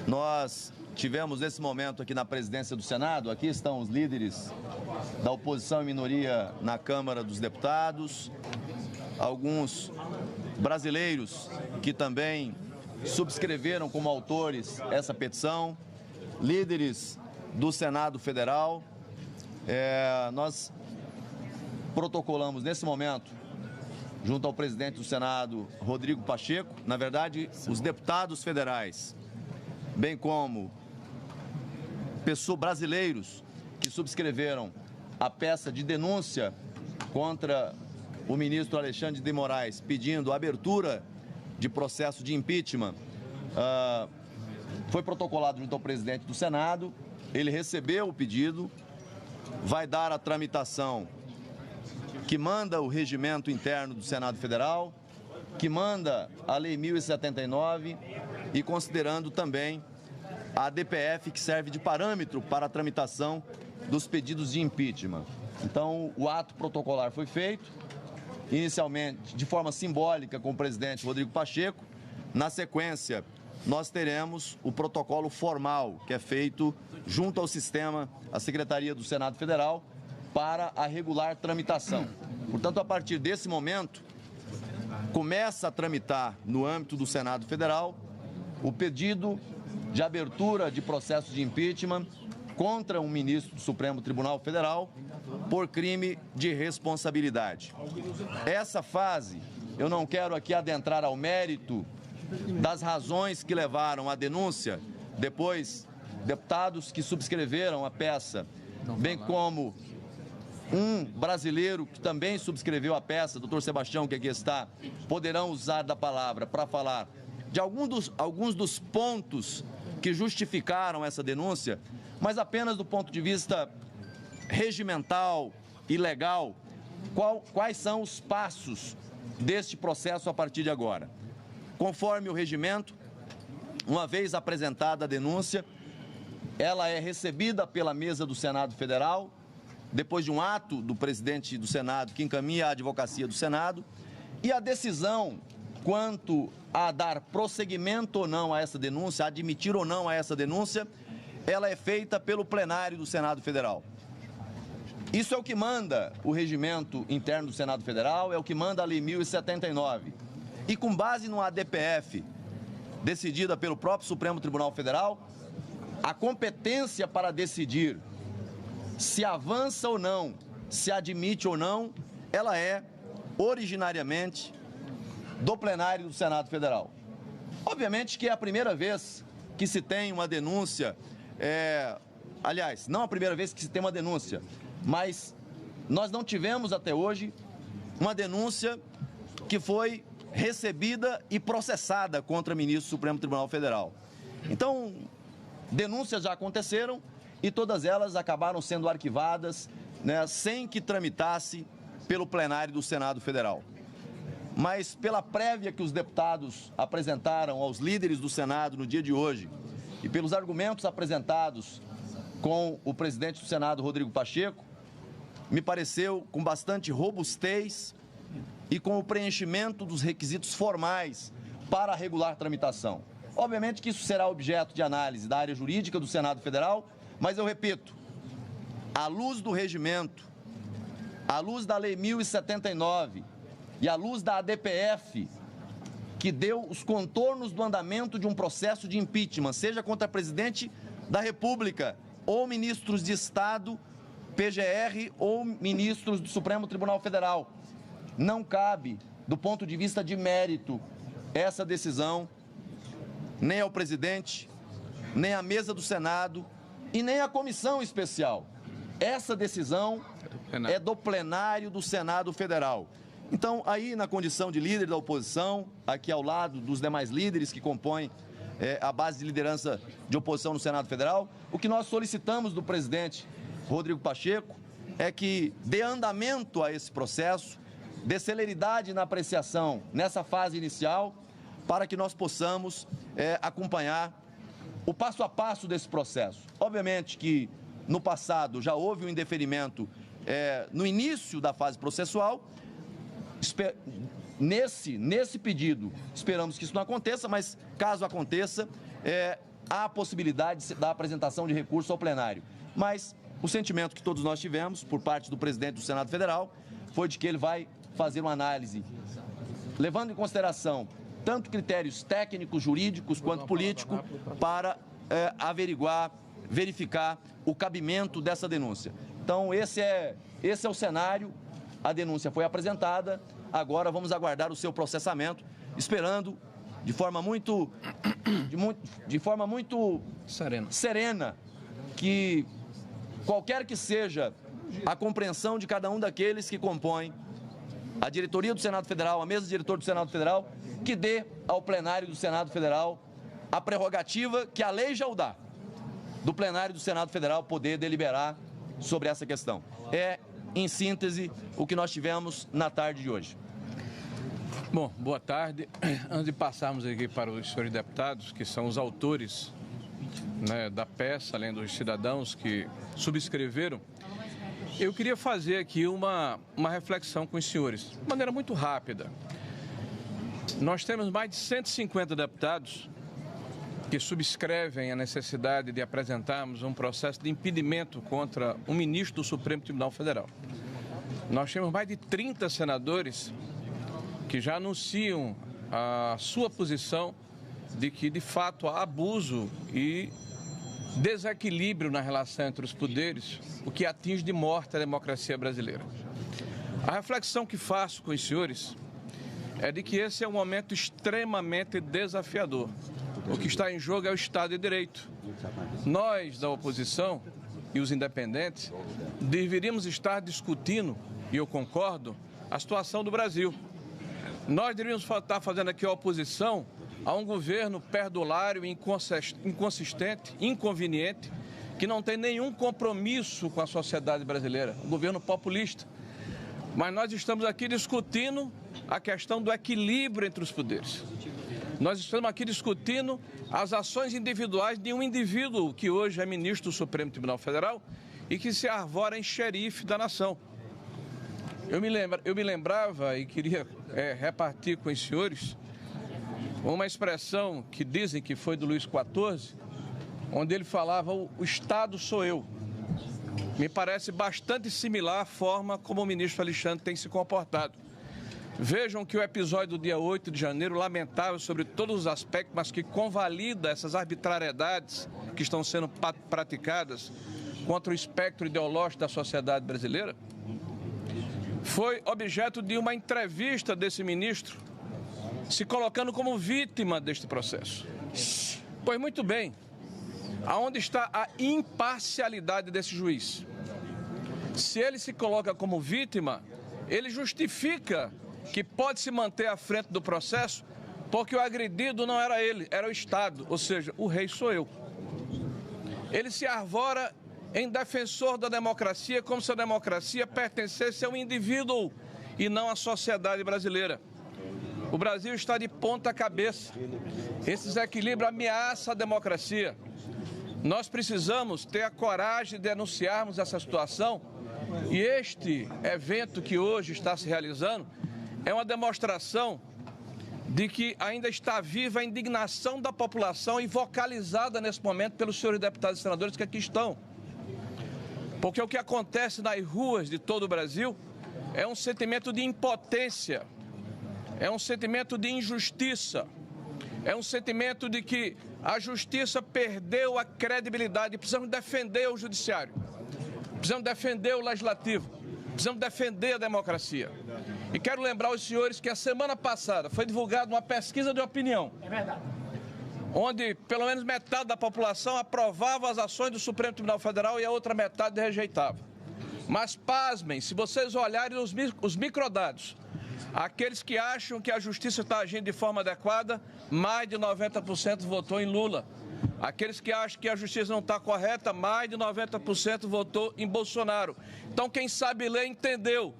Nós tivemos nesse momento aqui na presidência do Senado, aqui estão os líderes da oposição e minoria na Câmara dos Deputados, alguns brasileiros que também subscreveram como autores essa petição, líderes do Senado Federal. Nós protocolamos nesse momento, junto ao presidente do Senado, Rodrigo Pacheco, na verdade, os deputados federais, bem como pessoas brasileiros que subscreveram a peça de denúncia contra o ministro Alexandre de Moraes, pedindo a abertura de processo de impeachment, foi protocolado junto ao presidente do Senado. Ele recebeu o pedido, vai dar a tramitação que manda o regimento interno do Senado Federal, que manda a Lei 1079 e considerando também a DPF, que serve de parâmetro para a tramitação dos pedidos de impeachment. Então, o ato protocolar foi feito, inicialmente de forma simbólica com o presidente Rodrigo Pacheco. Na sequência, nós teremos o protocolo formal, que é feito junto ao sistema, à Secretaria do Senado Federal, para a regular tramitação. Portanto, a partir desse momento, começa a tramitar no âmbito do Senado Federal o pedido de abertura de processo de impeachment contra um ministro do Supremo Tribunal Federal por crime de responsabilidade. Essa fase, eu não quero aqui adentrar ao mérito das razões que levaram à denúncia, depois deputados que subscreveram a peça, bem como um brasileiro que também subscreveu a peça, doutor Sebastião, que aqui está, poderão usar da palavra para falar de alguns dos pontos que justificaram essa denúncia, mas apenas do ponto de vista regimental e legal, quais são os passos deste processo a partir de agora. Conforme o regimento, uma vez apresentada a denúncia, ela é recebida pela mesa do Senado Federal, depois de um ato do presidente do Senado que encaminha a advocacia do Senado, e a decisão quanto a dar prosseguimento ou não a essa denúncia, a admitir ou não a essa denúncia, ela é feita pelo plenário do Senado Federal. Isso é o que manda o regimento interno do Senado Federal, é o que manda a Lei 1079. E com base no ADPF, decidida pelo próprio Supremo Tribunal Federal, a competência para decidir se avança ou não, se admite ou não, ela é originariamente do plenário do Senado Federal. Obviamente que é a primeira vez que se tem uma denúncia, aliás, não a primeira vez que se tem uma denúncia, mas nós não tivemos até hoje uma denúncia que foi recebida e processada contra ministro do Supremo Tribunal Federal. Então, denúncias já aconteceram e todas elas acabaram sendo arquivadas, né, sem que tramitasse pelo plenário do Senado Federal. Mas pela prévia que os deputados apresentaram aos líderes do Senado no dia de hoje e pelos argumentos apresentados com o presidente do Senado, Rodrigo Pacheco, me pareceu com bastante robustez e com o preenchimento dos requisitos formais para a regular tramitação. Obviamente que isso será objeto de análise da área jurídica do Senado Federal, mas eu repito, à luz do regimento, à luz da Lei 1079 e à luz da ADPF, que deu os contornos do andamento de um processo de impeachment, seja contra presidente da República ou ministros de Estado, PGR ou ministros do Supremo Tribunal Federal, não cabe, do ponto de vista de mérito, essa decisão nem ao presidente, nem à mesa do Senado e nem à comissão especial. Essa decisão é do plenário do Senado Federal. Então, aí na condição de líder da oposição, aqui ao lado dos demais líderes que compõem a base de liderança de oposição no Senado Federal, o que nós solicitamos do presidente Rodrigo Pacheco é que dê andamento a esse processo, dê celeridade na apreciação nessa fase inicial, para que nós possamos acompanhar o passo a passo desse processo. Obviamente que no passado já houve um indeferimento no início da fase processual. Nesse pedido, esperamos que isso não aconteça, mas caso aconteça, há possibilidade da apresentação de recurso ao plenário. Mas o sentimento que todos nós tivemos, por parte do presidente do Senado Federal, foi de que ele vai fazer uma análise, levando em consideração tanto critérios técnicos, jurídicos, quanto políticos, para averiguar, verificar o cabimento dessa denúncia. Então, esse é o cenário, a denúncia foi apresentada, agora vamos aguardar o seu processamento, esperando de forma muito serena que qualquer que seja a compreensão de cada um daqueles que compõem a diretoria do Senado Federal, a mesa diretora do Senado Federal, que dê ao plenário do Senado Federal a prerrogativa que a lei já o dá, do plenário do Senado Federal poder deliberar sobre essa questão. É, em síntese, o que nós tivemos na tarde de hoje. Bom, boa tarde. Antes de passarmos aqui para os senhores deputados, que são os autores, né, da peça, além dos cidadãos que subscreveram, eu queria fazer aqui uma reflexão com os senhores, de maneira muito rápida. Nós temos mais de 150 deputados que subscrevem a necessidade de apresentarmos um processo de impedimento contra um ministro do Supremo Tribunal Federal. Nós temos mais de 30 senadores que já anunciam a sua posição de que, de fato, há abuso e desequilíbrio na relação entre os poderes, o que atinge de morte a democracia brasileira. A reflexão que faço com os senhores é de que esse é um momento extremamente desafiador. O que está em jogo é o Estado de Direito. Nós, da oposição e os independentes, deveríamos estar discutindo, e eu concordo, a situação do Brasil. Nós deveríamos estar fazendo aqui a oposição a um governo perdulário, inconsistente, inconveniente, que não tem nenhum compromisso com a sociedade brasileira, um governo populista. Mas nós estamos aqui discutindo a questão do equilíbrio entre os poderes. Nós estamos aqui discutindo as ações individuais de um indivíduo que hoje é ministro do Supremo Tribunal Federal e que se arvora em xerife da nação. Eu me lembrava e queria repartir com os senhores uma expressão que dizem que foi do Luís XIV, onde ele falava: o Estado sou eu. Me parece bastante similar à forma como o ministro Alexandre tem se comportado. Vejam que o episódio do dia 8 de janeiro, lamentável sobre todos os aspectos, mas que convalida essas arbitrariedades que estão sendo praticadas contra o espectro ideológico da sociedade brasileira, foi objeto de uma entrevista desse ministro, se colocando como vítima deste processo. Pois muito bem, aonde está a imparcialidade desse juiz? Se ele se coloca como vítima, ele justifica que pode se manter à frente do processo porque o agredido não era ele, era o Estado, ou seja, o rei sou eu. Ele se arvora em defensor da democracia como se a democracia pertencesse a um indivíduo e não à sociedade brasileira. O Brasil está de ponta cabeça. Esse desequilíbrio ameaça a democracia. Nós precisamos ter a coragem de denunciarmos essa situação e este evento que hoje está se realizando é uma demonstração de que ainda está viva a indignação da população e vocalizada nesse momento pelos senhores deputados e senadores que aqui estão. Porque o que acontece nas ruas de todo o Brasil é um sentimento de impotência, é um sentimento de injustiça, é um sentimento de que a justiça perdeu a credibilidade. Precisamos defender o judiciário, precisamos defender o legislativo, precisamos defender a democracia. E quero lembrar aos senhores que a semana passada foi divulgada uma pesquisa de opinião. É verdade. Onde pelo menos metade da população aprovava as ações do Supremo Tribunal Federal e a outra metade rejeitava. Mas pasmem, se vocês olharem os microdados, aqueles que acham que a justiça está agindo de forma adequada, mais de 90% votou em Lula. Aqueles que acham que a justiça não está correta, mais de 90% votou em Bolsonaro. Então quem sabe ler entendeu.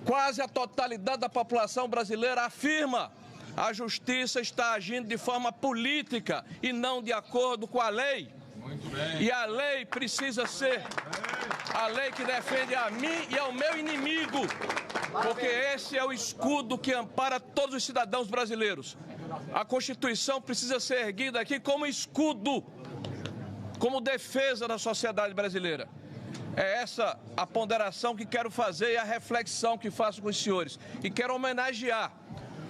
Quase a totalidade da população brasileira afirma: a justiça está agindo de forma política e não de acordo com a lei. Muito bem. E a lei precisa ser a lei que defende a mim e ao meu inimigo, porque esse é o escudo que ampara todos os cidadãos brasileiros. A Constituição precisa ser erguida aqui como escudo, como defesa da sociedade brasileira. É essa a ponderação que quero fazer e a reflexão que faço com os senhores. E quero homenagear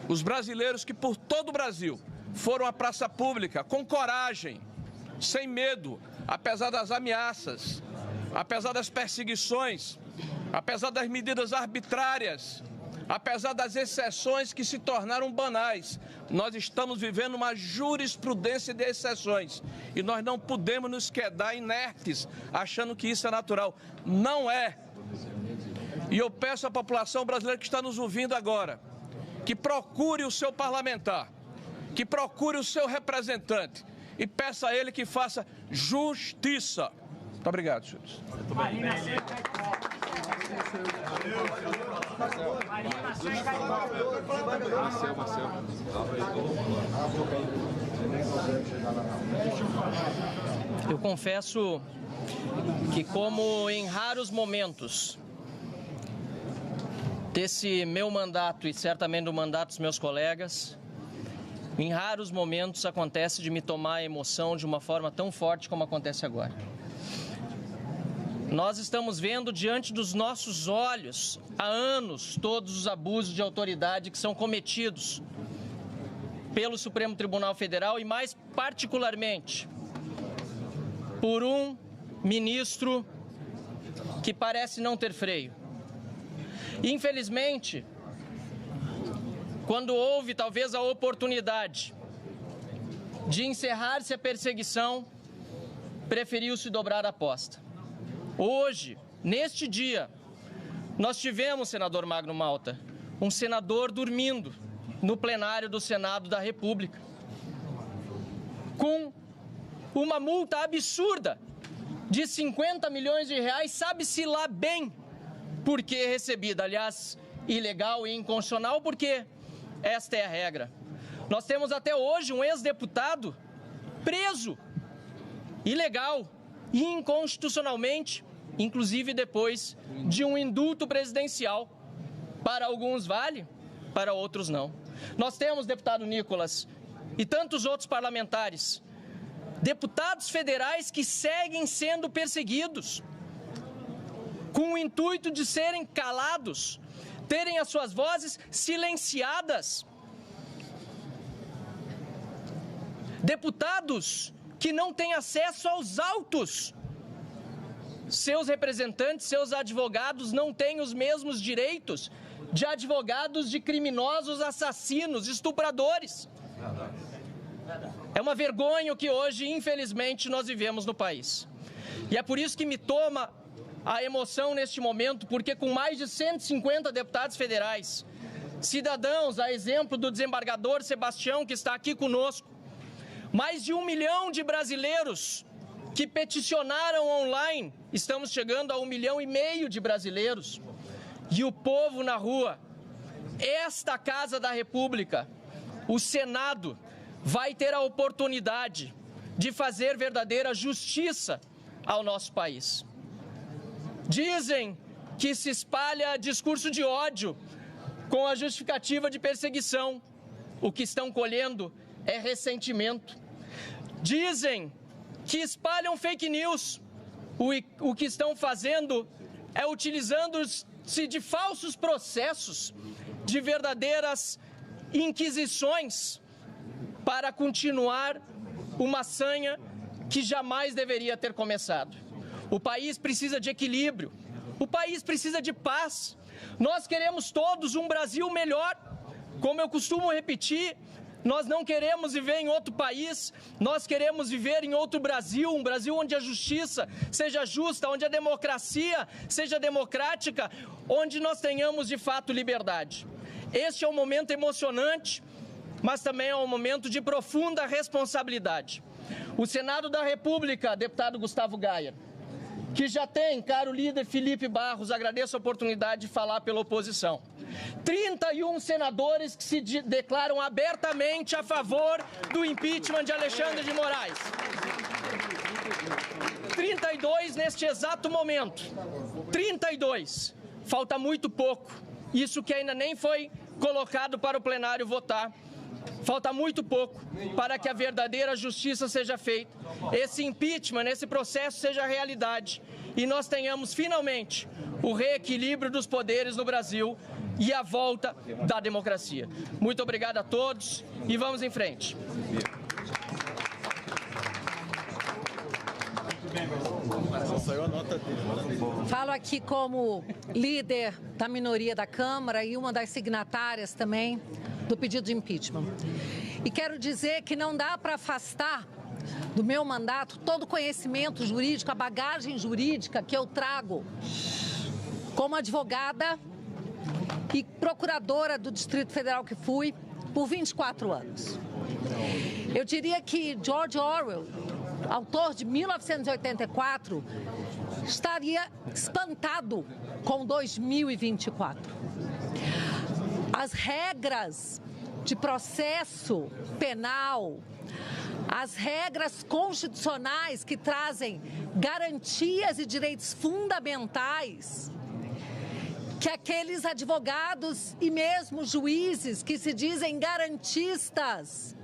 os brasileiros que por todo o Brasil foram à praça pública com coragem, sem medo, apesar das ameaças, apesar das perseguições, apesar das medidas arbitrárias, apesar das exceções que se tornaram banais. Nós estamos vivendo uma jurisprudência de exceções e nós não podemos nos quedar inertes, achando que isso é natural. Não é. E eu peço à população brasileira que está nos ouvindo agora, que procure o seu parlamentar, que procure o seu representante e peça a ele que faça justiça. Muito obrigado, senhores. Eu confesso que, como em raros momentos desse meu mandato e certamente do mandato dos meus colegas, em raros momentos acontece de me tomar a emoção de uma forma tão forte como acontece agora. Nós estamos vendo diante dos nossos olhos, há anos, todos os abusos de autoridade que são cometidos pelo Supremo Tribunal Federal e, mais particularmente, por um ministro que parece não ter freio. Infelizmente, quando houve talvez a oportunidade de encerrar-se a perseguição, preferiu-se dobrar a aposta. Hoje, neste dia, nós tivemos, senador Magno Malta, um senador dormindo no plenário do Senado da República, com uma multa absurda de 50 milhões de reais, sabe-se lá bem por que recebida, aliás, ilegal e inconstitucional, porque esta é a regra. Nós temos até hoje um ex-deputado preso, ilegal e inconstitucionalmente, inclusive depois de um indulto presidencial. Para alguns vale, para outros não. Nós temos, deputado Nicolas, e tantos outros parlamentares, deputados federais que seguem sendo perseguidos, com o intuito de serem calados, terem as suas vozes silenciadas. Deputados que não têm acesso aos autos. Seus representantes, seus advogados não têm os mesmos direitos de advogados de criminosos, assassinos, estupradores. É uma vergonha o que hoje, infelizmente, nós vivemos no país. E é por isso que me toma a emoção neste momento, porque com mais de 150 deputados federais, cidadãos, a exemplo do desembargador Sebastião, que está aqui conosco, mais de 1 milhão de brasileiros que peticionaram online, estamos chegando a 1,5 milhão de brasileiros, e o povo na rua. Esta Casa da República, o Senado, vai ter a oportunidade de fazer verdadeira justiça ao nosso país. Dizem que se espalha discurso de ódio com a justificativa de perseguição. O que estão colhendo é ressentimento. Dizem que espalham fake news. O que estão fazendo é utilizando-se de falsos processos, de verdadeiras inquisições, para continuar uma sanha que jamais deveria ter começado. O país precisa de equilíbrio, o país precisa de paz. Nós queremos todos um Brasil melhor. Como eu costumo repetir, nós não queremos viver em outro país, nós queremos viver em outro Brasil, um Brasil onde a justiça seja justa, onde a democracia seja democrática, onde nós tenhamos de fato liberdade. Este é um momento emocionante, mas também é um momento de profunda responsabilidade. O Senado da República, deputado Gustavo Gayer, que já tem, caro líder Felipe Barros, agradeço a oportunidade de falar pela oposição. 31 senadores que se declaram abertamente a favor do impeachment de Alexandre de Moraes. 32 neste exato momento. 32. Falta muito pouco. Isso que ainda nem foi colocado para o plenário votar Falta muito pouco para que a verdadeira justiça seja feita, esse impeachment, esse processo seja realidade e nós tenhamos finalmente o reequilíbrio dos poderes no Brasil e a volta da democracia. Muito obrigado a todos e vamos em frente. Falo aqui como líder da minoria da Câmara e uma das signatárias também do pedido de impeachment. E quero dizer que não dá para afastar do meu mandato todo o conhecimento jurídico, a bagagem jurídica que eu trago como advogada e procuradora do Distrito Federal que fui por 24 anos. Eu diria que George Orwell, autor de 1984, estaria espantado com 2024. As regras de processo penal, as regras constitucionais que trazem garantias e direitos fundamentais, que aqueles advogados e mesmo juízes que se dizem garantistas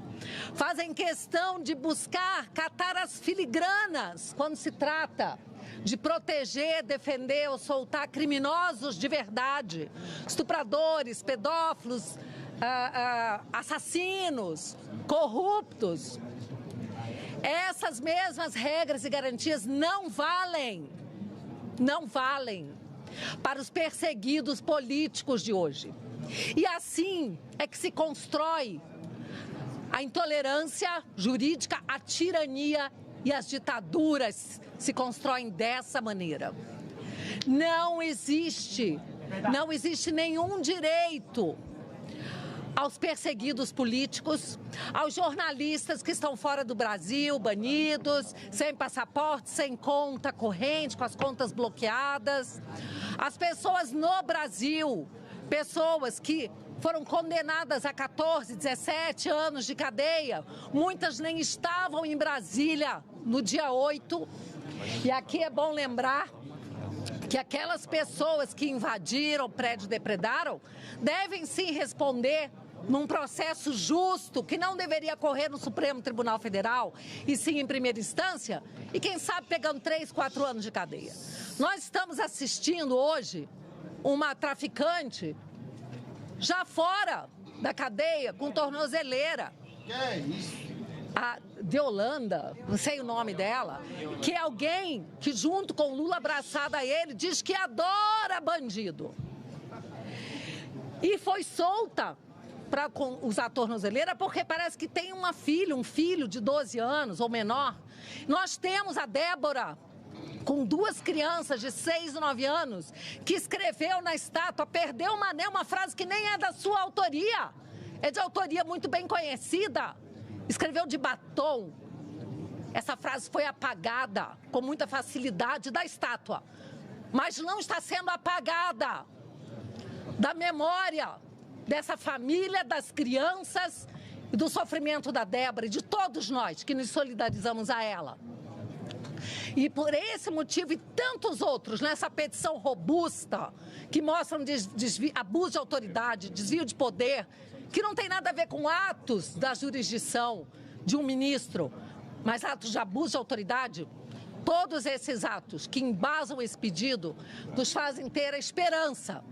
fazem questão de buscar catar as filigranas quando se trata de proteger, defender ou soltar criminosos de verdade, estupradores, pedófilos, assassinos, corruptos. Essas mesmas regras e garantias não valem para os perseguidos políticos de hoje. E assim é que se constrói a intolerância jurídica, a tirania e as ditaduras se constroem dessa maneira. Não existe nenhum direito aos perseguidos políticos, aos jornalistas que estão fora do Brasil, banidos, sem passaporte, sem conta corrente, com as contas bloqueadas. As pessoas no Brasil, pessoas que foram condenadas a 14, 17 anos de cadeia, muitas nem estavam em Brasília no dia 8. E aqui é bom lembrar que aquelas pessoas que invadiram o prédio, depredaram, devem sim responder num processo justo, que não deveria correr no Supremo Tribunal Federal, e sim em primeira instância, e quem sabe pegando 3, 4 anos de cadeia. Nós estamos assistindo hoje uma traficante já fora da cadeia, com tornozeleira. Que é isso? A Deolanda, não sei o nome dela, que é alguém que junto com o Lula abraçado a ele, diz que adora bandido. E foi solta para usar tornozeleira porque parece que tem um filho de 12 anos ou menor. Nós temos a Débora, com 2 crianças de 6 e 9 anos, que escreveu na estátua, perdeu uma anel, uma frase que nem é da sua autoria, é de autoria muito bem conhecida. Escreveu de batom. Essa frase foi apagada com muita facilidade da estátua, mas não está sendo apagada da memória dessa família, das crianças e do sofrimento da Débora e de todos nós que nos solidarizamos a ela. E por esse motivo e tantos outros, nessa petição robusta, que mostram abuso de autoridade, desvio de poder, que não tem nada a ver com atos da jurisdição de um ministro, mas atos de abuso de autoridade, todos esses atos que embasam esse pedido nos fazem ter a esperança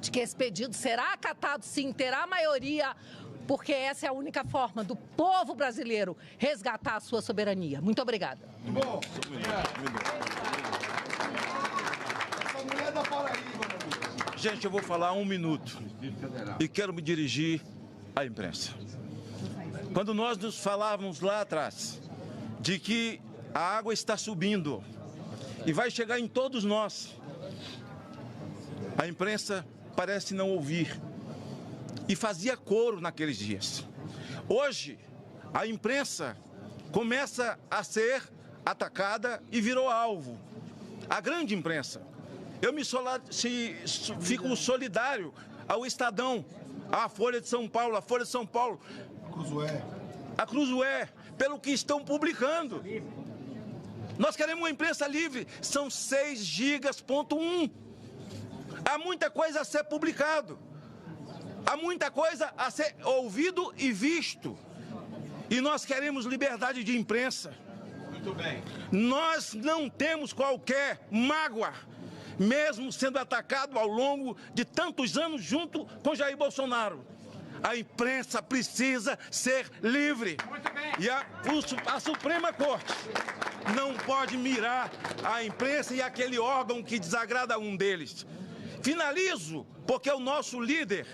de que esse pedido será acatado sim, terá maioria, porque essa é a única forma do povo brasileiro resgatar a sua soberania. Muito obrigada. Gente, eu vou falar 1 minuto e quero me dirigir à imprensa. Quando nós nos falávamos lá atrás de que a água está subindo e vai chegar em todos nós, a imprensa parece não ouvir e fazia coro naqueles dias. Hoje, a imprensa começa a ser atacada e virou alvo. A grande imprensa. Eu fico solidário ao Estadão, à Folha de São Paulo, a Cruzoé, pelo que estão publicando. Nós queremos uma imprensa livre, são 6 gigas.1. Há muita coisa a ser publicado. Há muita coisa a ser ouvido e visto. E nós queremos liberdade de imprensa. Muito bem. Nós não temos qualquer mágoa, mesmo sendo atacado ao longo de tantos anos junto com Jair Bolsonaro. A imprensa precisa ser livre. E a Suprema Corte não pode mirar a imprensa e aquele órgão que desagrada a um deles. Finalizo, porque o nosso líder,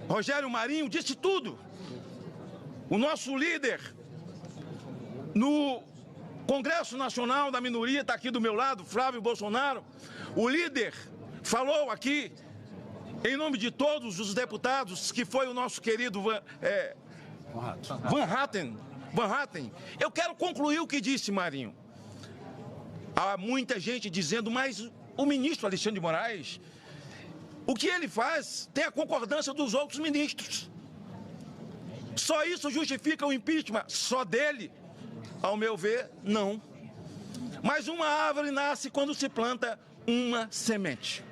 Rogério Marinho, disse tudo. O nosso líder no Congresso Nacional da Minoria, está aqui do meu lado, Flávio Bolsonaro, o líder falou aqui, em nome de todos os deputados, que foi o nosso querido Van Hatten. Eu quero concluir o que disse Marinho. Há muita gente dizendo, mas o ministro Alexandre de Moraes, o que ele faz tem a concordância dos outros ministros. Só isso justifica o impeachment? Só dele? Ao meu ver, não. Mas uma árvore nasce quando se planta uma semente.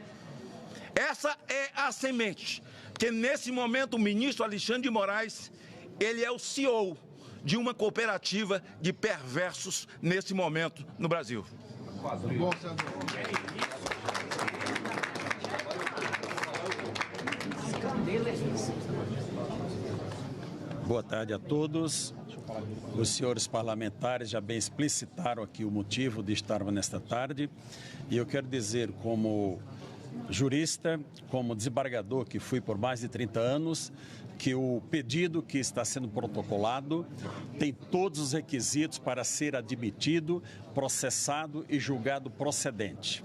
Essa é a semente que, nesse momento, o ministro Alexandre de Moraes, ele é o CEO de uma cooperativa de perversos nesse momento no Brasil. Boa tarde a todos. Os senhores parlamentares já bem explicitaram aqui o motivo de estarmos nesta tarde. E eu quero dizer, como jurista, como desembargador que fui por mais de 30 anos, que o pedido que está sendo protocolado tem todos os requisitos para ser admitido, processado e julgado procedente.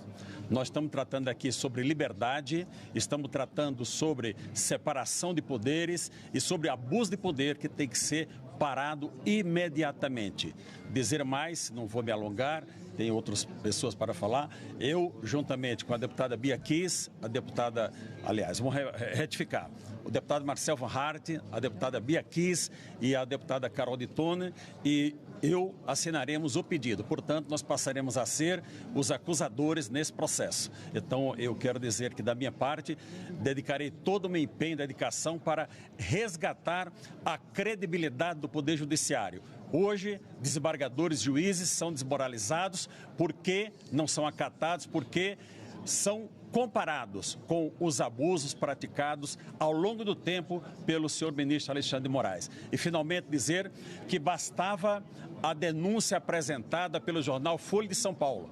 Nós estamos tratando aqui sobre liberdade, estamos tratando sobre separação de poderes e sobre abuso de poder que tem que ser parado imediatamente. Dizer mais, não vou me alongar, tem outras pessoas para falar. Eu, juntamente com a deputada Bia Kiss, a deputada, aliás, vamos retificar, o deputado Marcel Van Hatten, a deputada Bia Kiss e a deputada Carol de Tone, e eu assinaremos o pedido. Portanto, nós passaremos a ser os acusadores nesse processo. Então, eu quero dizer que, da minha parte, dedicarei todo o meu empenho e dedicação para resgatar a credibilidade do Poder Judiciário. Hoje, desembargadores e juízes são desmoralizados porque não são acatados, porque são comparados com os abusos praticados ao longo do tempo pelo senhor ministro Alexandre de Moraes. E, finalmente, dizer que bastava a denúncia apresentada pelo jornal Folha de São Paulo.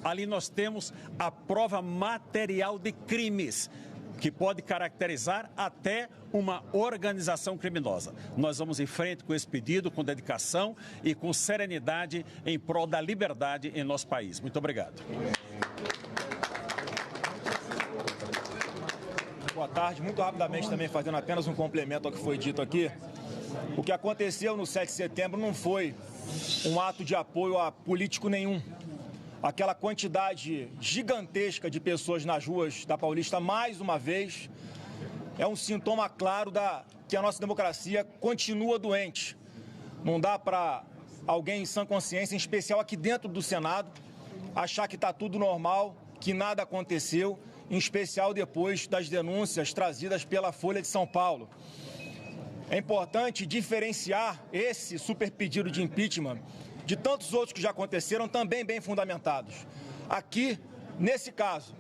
Ali nós temos a prova material de crimes, que pode caracterizar até uma organização criminosa. Nós vamos em frente com esse pedido, com dedicação e com serenidade em prol da liberdade em nosso país. Muito obrigado. Boa tarde. Muito rapidamente também, fazendo apenas um complemento ao que foi dito aqui. O que aconteceu no 7 de setembro não foi um ato de apoio a político nenhum. Aquela quantidade gigantesca de pessoas nas ruas da Paulista, mais uma vez, é um sintoma claro que a nossa democracia continua doente. Não dá para alguém em sã consciência, em especial aqui dentro do Senado, achar que está tudo normal, que nada aconteceu, em especial depois das denúncias trazidas pela Folha de São Paulo. É importante diferenciar esse super pedido de impeachment de tantos outros que já aconteceram, também bem fundamentados. Aqui, nesse caso,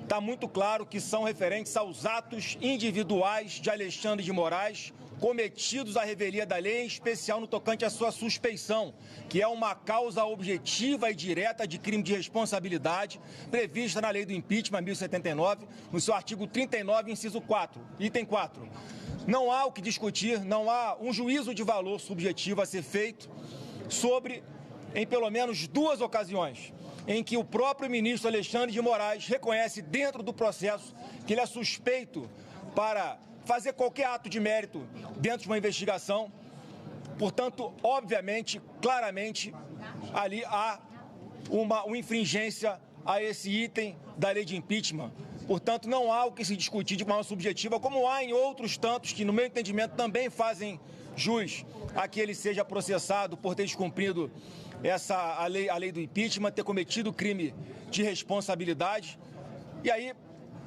está muito claro que são referentes aos atos individuais de Alexandre de Moraes cometidos à revelia da lei, em especial no tocante à sua suspeição, que é uma causa objetiva e direta de crime de responsabilidade prevista na lei do impeachment 1079, no seu artigo 39, inciso 4, item 4. Não há o que discutir, não há um juízo de valor subjetivo a ser feito sobre, em pelo menos duas ocasiões, em que o próprio ministro Alexandre de Moraes reconhece dentro do processo que ele é suspeito para fazer qualquer ato de mérito dentro de uma investigação. Portanto, obviamente, claramente, ali há uma infringência a esse item da lei de impeachment. Portanto, não há o que se discutir de forma subjetiva, como há em outros tantos que, no meu entendimento, também fazem jus a que ele seja processado por ter descumprido a lei do impeachment, ter cometido crime de responsabilidade. E aí,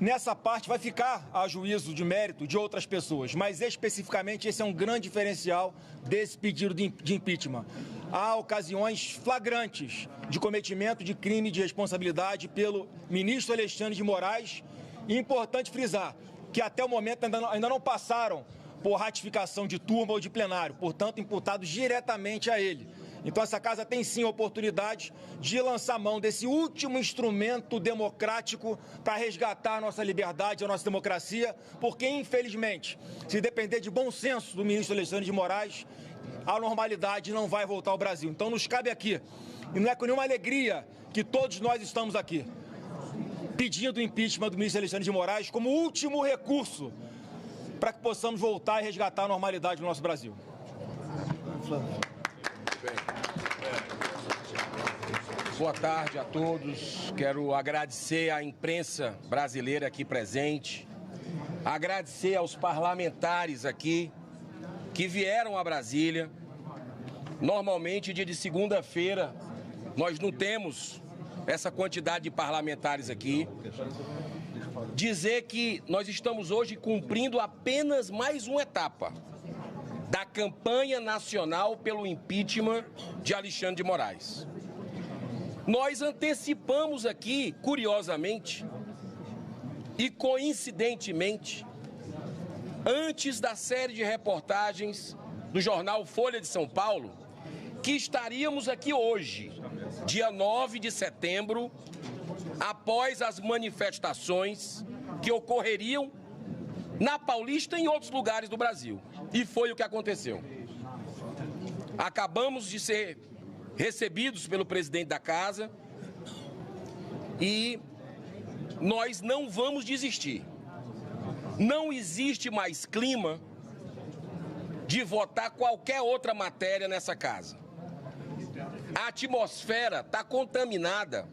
Nessa parte vai ficar a juízo de mérito de outras pessoas, mas especificamente esse é um grande diferencial desse pedido de impeachment. Há ocasiões flagrantes de cometimento de crime de responsabilidade pelo ministro Alexandre de Moraes. E é importante frisar que até o momento ainda não passaram por ratificação de turma ou de plenário, portanto imputados diretamente a ele. Então essa casa tem sim a oportunidade de lançar mão desse último instrumento democrático para resgatar a nossa liberdade, a nossa democracia, porque infelizmente, se depender de bom senso do ministro Alexandre de Moraes, a normalidade não vai voltar ao Brasil. Então nos cabe aqui, e não é com nenhuma alegria que todos nós estamos aqui, pedindo o impeachment do ministro Alexandre de Moraes como último recurso para que possamos voltar e resgatar a normalidade no nosso Brasil. Boa tarde a todos. Quero agradecer à imprensa brasileira aqui presente, agradecer aos parlamentares aqui que vieram a Brasília. Normalmente, dia de segunda-feira, nós não temos essa quantidade de parlamentares aqui. Dizer que nós estamos hoje cumprindo apenas mais uma etapa da campanha nacional pelo impeachment de Alexandre de Moraes. Nós antecipamos aqui, curiosamente e coincidentemente, antes da série de reportagens do jornal Folha de São Paulo, que estaríamos aqui hoje, dia 9 de setembro, após as manifestações que ocorreriam na Paulista e em outros lugares do Brasil. E foi o que aconteceu. Acabamos de ser recebidos pelo presidente da casa e nós não vamos desistir. Não existe mais clima de votar qualquer outra matéria nessa casa. A atmosfera está contaminada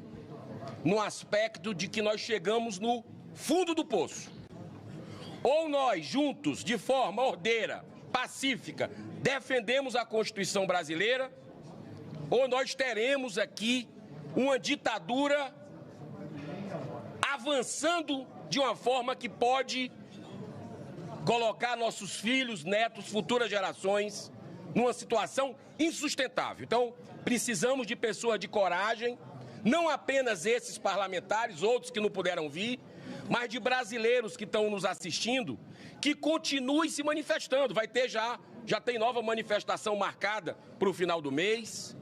no aspecto de que nós chegamos no fundo do poço. Ou nós, juntos, de forma ordeira, pacífica, defendemos a Constituição brasileira, ou nós teremos aqui uma ditadura avançando de uma forma que pode colocar nossos filhos, netos, futuras gerações numa situação insustentável. Então, precisamos de pessoas de coragem, não apenas esses parlamentares, outros que não puderam vir, mas de brasileiros que estão nos assistindo, que continuem se manifestando. Vai ter já tem nova manifestação marcada para o final do mês.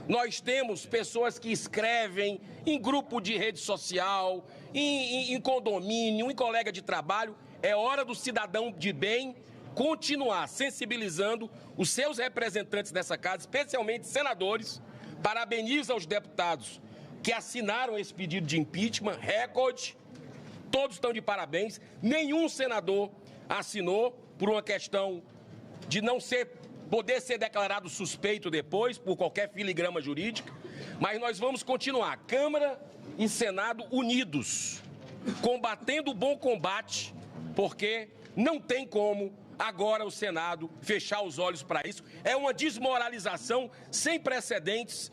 Nós temos pessoas que escrevem em grupo de rede social, em condomínio, em colega de trabalho. É hora do cidadão de bem continuar sensibilizando os seus representantes dessa casa, especialmente senadores. Parabenizo aos deputados que assinaram esse pedido de impeachment, recorde. Todos estão de parabéns. Nenhum senador assinou por uma questão de não poder ser declarado suspeito depois, por qualquer filigrama jurídica. Mas nós vamos continuar, Câmara e Senado unidos, combatendo o bom combate, porque não tem como agora o Senado fechar os olhos para isso. É uma desmoralização sem precedentes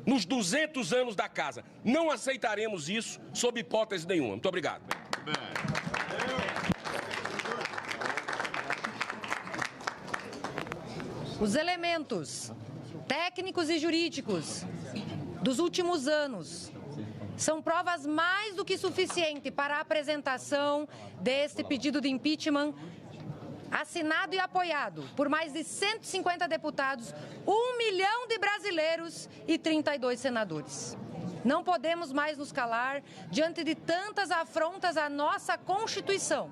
nos 200 anos da casa. Não aceitaremos isso sob hipótese nenhuma. Muito obrigado. Os elementos técnicos e jurídicos dos últimos anos são provas mais do que suficientes para a apresentação deste pedido de impeachment assinado e apoiado por mais de 150 deputados, 1 milhão de brasileiros e 32 senadores. Não podemos mais nos calar diante de tantas afrontas à nossa Constituição.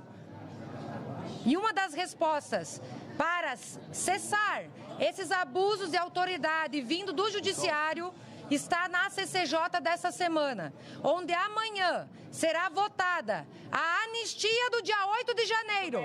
E uma das respostas para cessar esses abusos de autoridade vindo do Judiciário está na CCJ dessa semana, onde amanhã será votada a anistia do dia 8 de janeiro.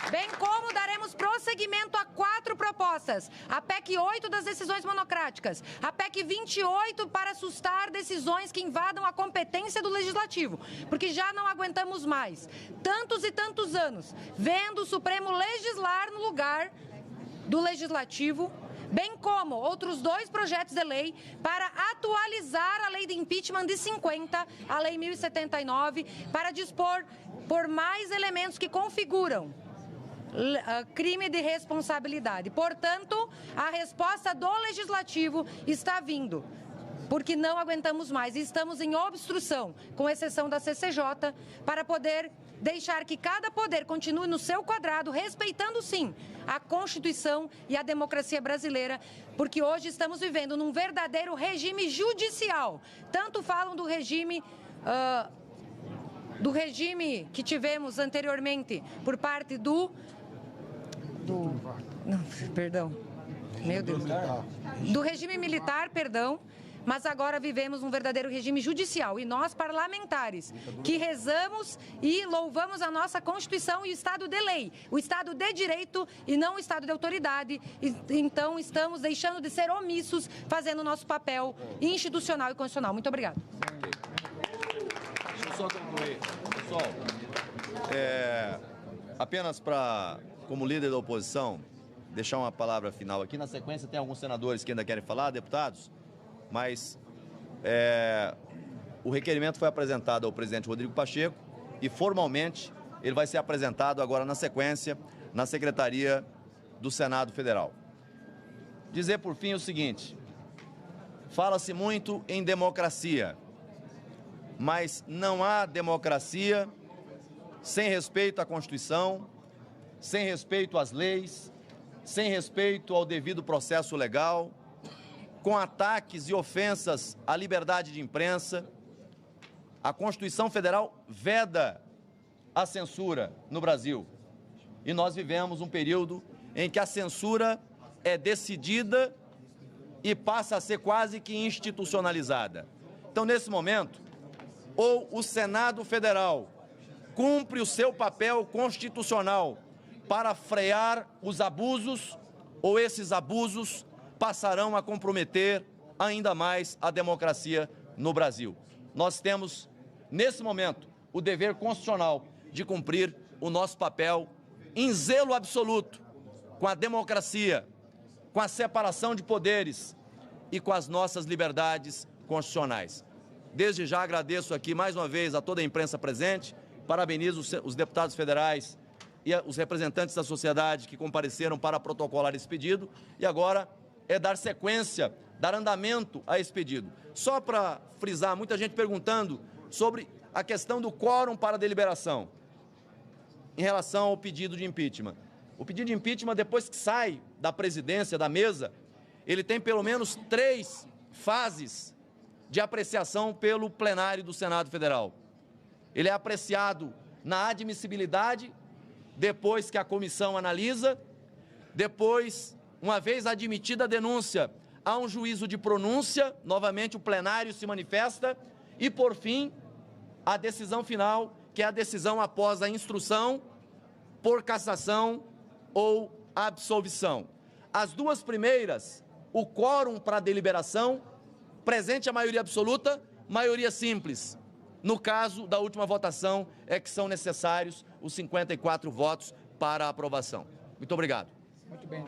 Bem como daremos prosseguimento a 4 propostas. A PEC 8 das decisões monocráticas. A PEC 28 para assustar decisões que invadam a competência do Legislativo. Porque já não aguentamos mais tantos e tantos anos vendo o Supremo legislar no lugar do Legislativo, bem como outros 2 projetos de lei para atualizar a lei de impeachment de 50, a lei 1079, para dispor por mais elementos que configuram crime de responsabilidade. Portanto, a resposta do Legislativo está vindo, porque não aguentamos mais e estamos em obstrução, com exceção da CCJ, para poder deixar que cada poder continue no seu quadrado, respeitando, sim, a Constituição e a democracia brasileira, porque hoje estamos vivendo num verdadeiro regime judicial. Tanto falam do regime que tivemos anteriormente por parte do regime militar, perdão, mas agora vivemos um verdadeiro regime judicial. E nós, parlamentares, que rezamos e louvamos a nossa Constituição e o Estado de lei, o Estado de direito e não o Estado de autoridade, então estamos deixando de ser omissos, fazendo o nosso papel institucional e constitucional. Muito obrigada. Deixa eu só concluir. Pessoal, apenas para, como líder da oposição, deixar uma palavra final aqui. Na sequência, tem alguns senadores que ainda querem falar, deputados, mas o requerimento foi apresentado ao presidente Rodrigo Pacheco e, formalmente, ele vai ser apresentado agora na sequência na Secretaria do Senado Federal. Dizer, por fim, o seguinte: fala-se muito em democracia, mas não há democracia sem respeito à Constituição, sem respeito às leis, sem respeito ao devido processo legal, com ataques e ofensas à liberdade de imprensa. A Constituição Federal veda a censura no Brasil. E nós vivemos um período em que a censura é decidida e passa a ser quase que institucionalizada. Então, nesse momento, ou o Senado Federal cumpre o seu papel constitucional para frear os abusos, ou esses abusos passarão a comprometer ainda mais a democracia no Brasil. Nós temos, nesse momento, o dever constitucional de cumprir o nosso papel em zelo absoluto com a democracia, com a separação de poderes e com as nossas liberdades constitucionais. Desde já agradeço aqui mais uma vez a toda a imprensa presente, parabenizo os deputados federais e os representantes da sociedade que compareceram para protocolar esse pedido, e agora é dar sequência, dar andamento a esse pedido. Só para frisar, muita gente perguntando sobre a questão do quórum para deliberação em relação ao pedido de impeachment. O pedido de impeachment, depois que sai da presidência, da mesa, ele tem pelo menos 3 fases de apreciação pelo plenário do Senado Federal. Ele é apreciado na admissibilidade, depois que a comissão analisa, depois, uma vez admitida a denúncia, há um juízo de pronúncia, novamente o plenário se manifesta, e, por fim, a decisão final, que é a decisão após a instrução, por cassação ou absolvição. As 2 primeiras, o quórum para deliberação, presente a maioria absoluta, maioria simples. No caso da última votação, é que são necessários os 54 votos para a aprovação. Muito obrigado. Muito bem,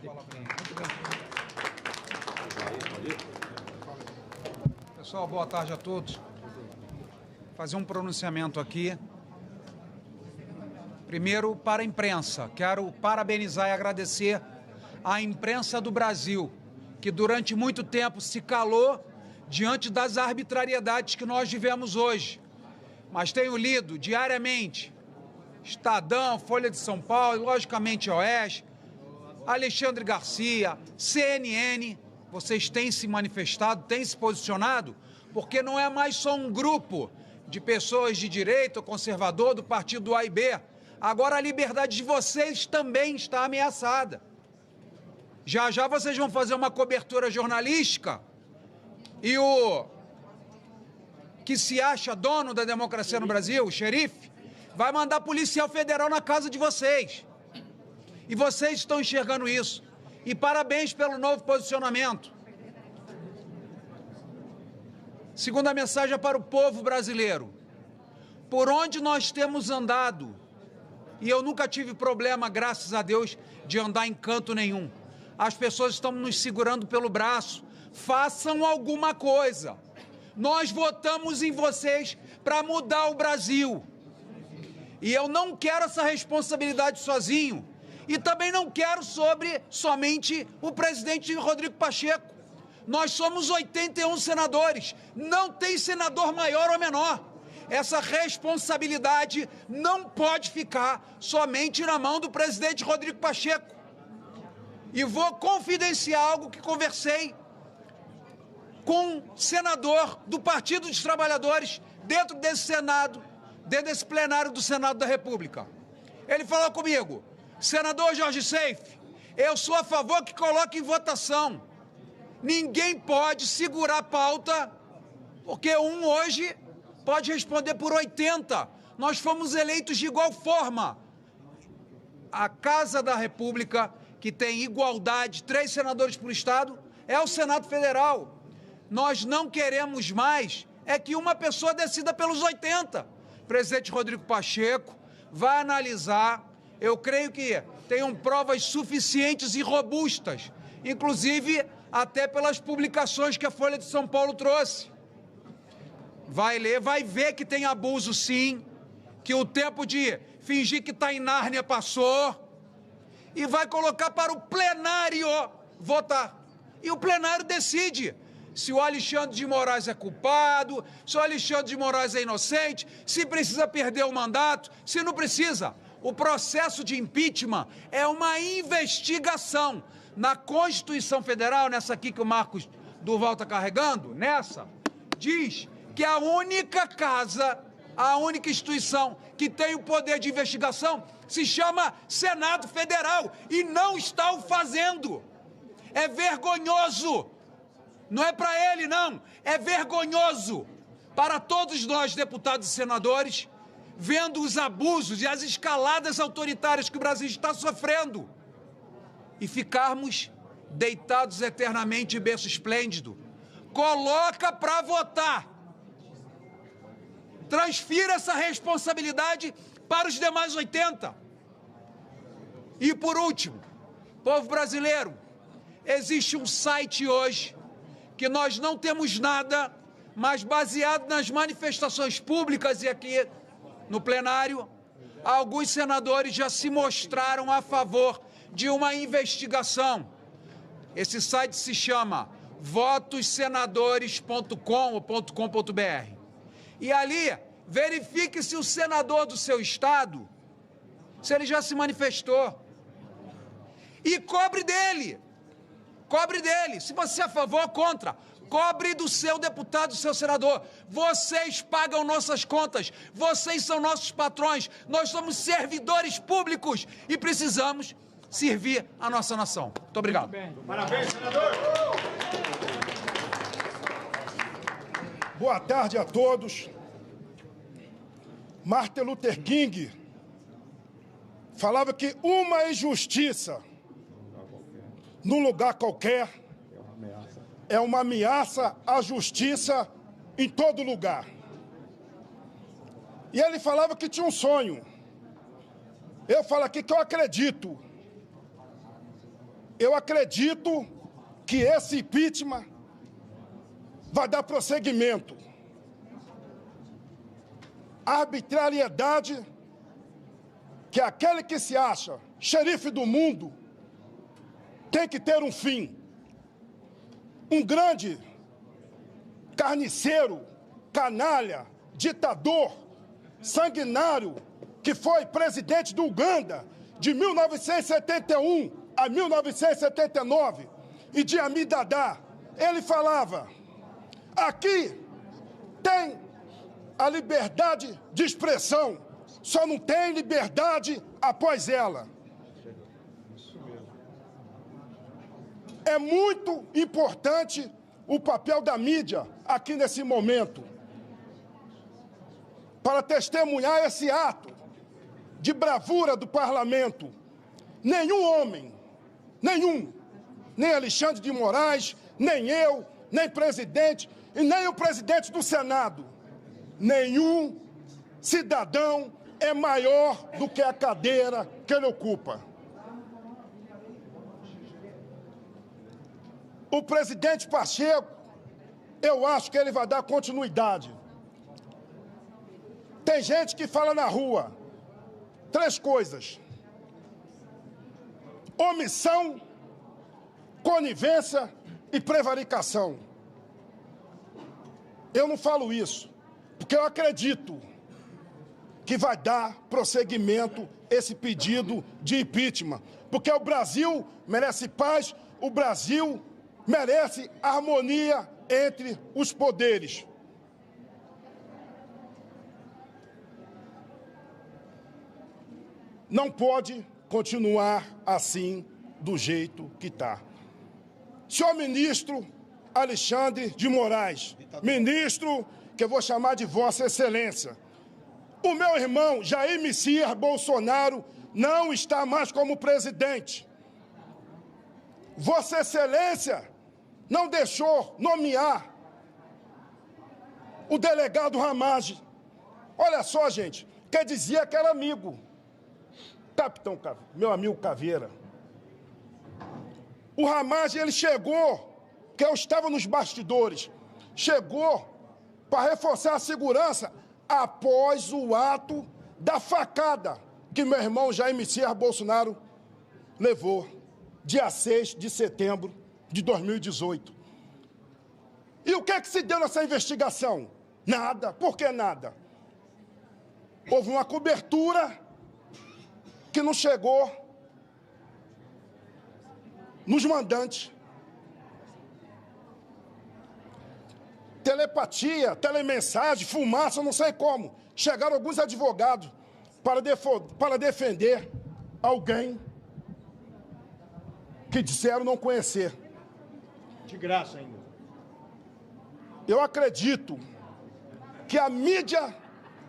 Pessoal, boa tarde a todos. Fazer um pronunciamento aqui. Primeiro, para a imprensa. Quero parabenizar e agradecer à imprensa do Brasil, que durante muito tempo se calou diante das arbitrariedades que nós vivemos hoje. Mas tenho lido diariamente Estadão, Folha de São Paulo, logicamente Oeste, Alexandre Garcia, CNN, vocês têm se manifestado, têm se posicionado, porque não é mais só um grupo de pessoas de direita ou conservador do partido A e B. Agora a liberdade de vocês também está ameaçada. Já já vocês vão fazer uma cobertura jornalística e o que se acha dono da democracia no Brasil, o xerife, vai mandar policial federal na casa de vocês. E vocês estão enxergando isso. E parabéns pelo novo posicionamento. Segunda mensagem é para o povo brasileiro. Por onde nós temos andado, e eu nunca tive problema, graças a Deus, de andar em canto nenhum. as pessoas estão nos segurando pelo braço. Façam alguma coisa. Nós votamos em vocês para mudar o Brasil. E eu não quero essa responsabilidade sozinho. E também não quero sobre somente o presidente Rodrigo Pacheco. Nós somos 81 senadores. Não tem senador maior ou menor. Essa responsabilidade não pode ficar somente na mão do presidente Rodrigo Pacheco. E vou confidenciar algo que conversei com um senador do Partido dos Trabalhadores dentro desse Senado, dentro desse plenário do Senado da República. Ele falou comigo: senador Jorge Seife, eu sou a favor que coloque em votação. Ninguém pode segurar a pauta, porque um hoje pode responder por 80. Nós fomos eleitos de igual forma. A Casa da República, que tem igualdade, 3 senadores por estado, é o Senado Federal. Nós não queremos mais é que uma pessoa decida pelos 80. O presidente Rodrigo Pacheco vai analisar. Eu creio que tenham provas suficientes e robustas, inclusive até pelas publicações que a Folha de São Paulo trouxe. Vai ler, vai ver que tem abuso sim, que o tempo de fingir que está em Nárnia passou, e vai colocar para o plenário votar. E o plenário decide se o Alexandre de Moraes é culpado, se o Alexandre de Moraes é inocente, se precisa perder o mandato, se não precisa. O processo de impeachment é uma investigação. Na Constituição Federal, nessa aqui que o Marcos Duval está carregando, nessa, diz que a única casa, a única instituição que tem o poder de investigação se chama Senado Federal e não está o fazendo. É vergonhoso. Não é para ele, não. É vergonhoso para todos nós, deputados e senadores, vendo os abusos e as escaladas autoritárias que o Brasil está sofrendo e ficarmos deitados eternamente em berço esplêndido. Coloca para votar. Transfira essa responsabilidade para os demais 80. E por último, povo brasileiro, existe um site hoje que nós não temos nada, mas baseado nas manifestações públicas e aqui no plenário, alguns senadores já se mostraram a favor de uma investigação. Esse site se chama votossenadores.com.br. E ali, verifique se o senador do seu estado, se ele já se manifestou. E cobre dele. Cobre dele. Se você é a favor ou contra, cobre do seu deputado, do seu senador. Vocês pagam nossas contas. Vocês são nossos patrões. Nós somos servidores públicos e precisamos servir a nossa nação. Muito obrigado. Parabéns, senador. Boa tarde a todos. Martin Luther King falava que uma injustiça num lugar qualquer é uma ameaça à justiça em todo lugar. E ele falava que tinha um sonho. Eu falo aqui que eu acredito. Eu acredito que esse impeachment vai dar prosseguimento. A arbitrariedade que aquele que se acha xerife do mundo tem que ter um fim. Um grande carniceiro, canalha, ditador, sanguinário, que foi presidente do Uganda de 1971 a 1979, Idi Amin Dada, ele falava: aqui tem a liberdade de expressão, só não tem liberdade após ela. É muito importante o papel da mídia aqui nesse momento, para testemunhar esse ato de bravura do parlamento. Nenhum homem, nem Alexandre de Moraes, nem eu, nem presidente, e nem o presidente do Senado, nenhum cidadão é maior do que a cadeira que ele ocupa. O presidente Pacheco, eu acho que ele vai dar continuidade. Tem gente que fala na rua 3 coisas: omissão, conivência e prevaricação. Eu não falo isso, porque eu acredito que vai dar prosseguimento esse pedido de impeachment, porque o Brasil merece paz, o Brasil merece harmonia entre os poderes. Não pode continuar assim do jeito que está. Senhor ministro Alexandre de Moraes, ministro que eu vou chamar de Vossa Excelência, o meu irmão Jair Messias Bolsonaro não está mais como presidente. Vossa Excelência não deixou nomear o delegado Ramage. Olha só, gente, quer dizer que era amigo. Capitão, meu amigo Caveira. O Ramage, ele chegou, que eu estava nos bastidores, chegou para reforçar a segurança após o ato da facada que meu irmão Jair Messias Bolsonaro levou, dia 6 de setembro de 2018. E o que é que se deu nessa investigação? Nada. Por que nada? Houve uma cobertura que não chegou nos mandantes. Telepatia, telemensagem, fumaça, não sei como. Chegaram alguns advogados para defender alguém que disseram não conhecer. De graça ainda. Eu acredito que a mídia